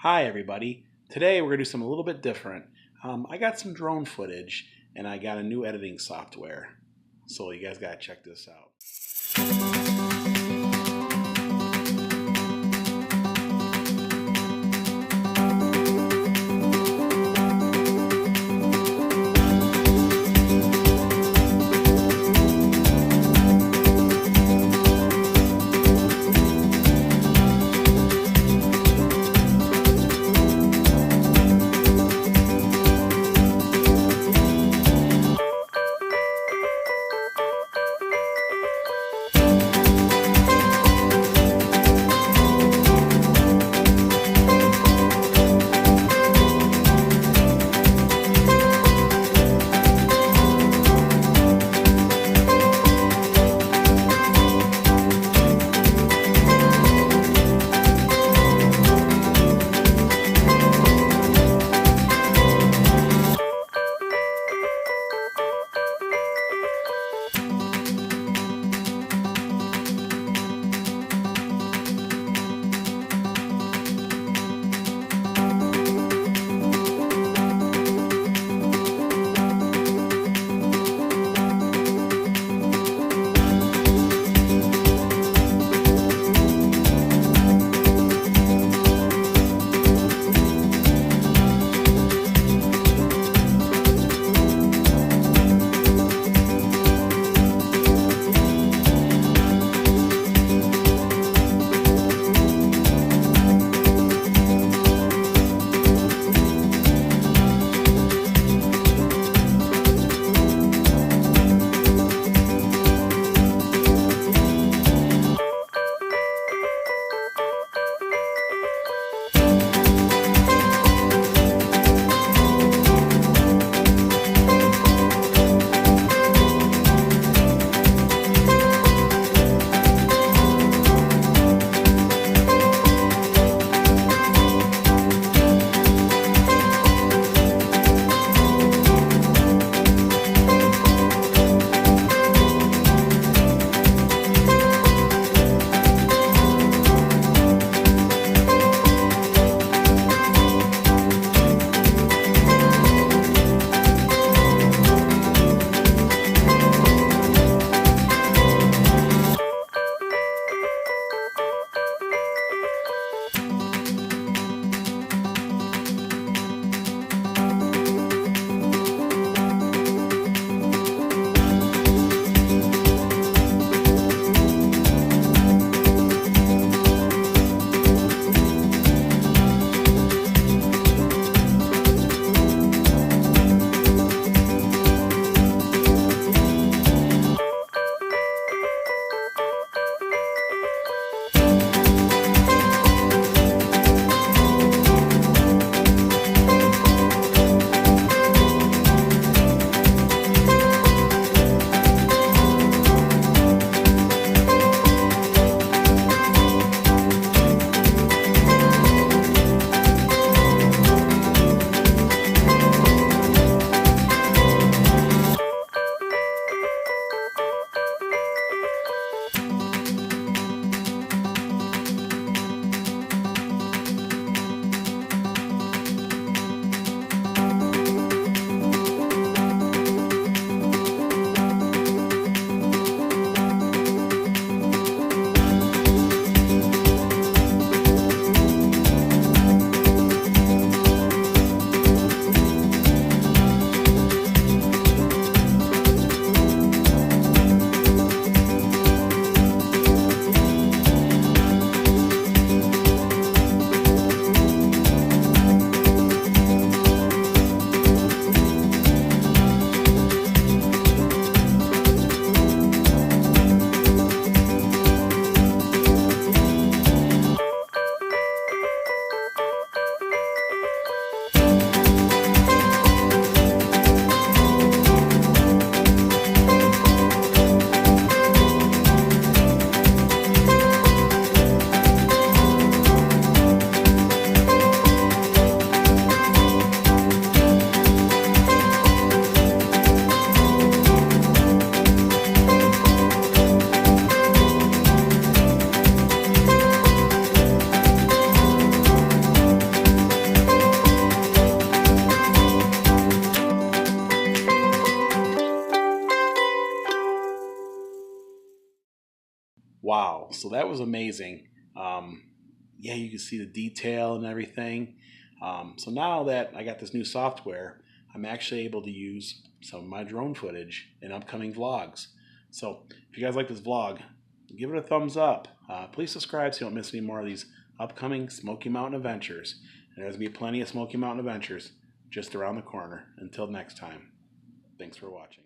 Hi everybody. Today we're going to do something a little bit different. I got some drone footage and I got a new editing software. So you guys got to check this out. Wow, so that was amazing. Yeah, you can see the detail and everything. So now that I got this new software, I'm actually able to use some of my drone footage in upcoming vlogs. So if you guys like this vlog, give it a thumbs up. Please subscribe so you don't miss any more of these upcoming Smoky Mountain adventures. And there's going to be plenty of Smoky Mountain adventures just around the corner. Until next time, thanks for watching.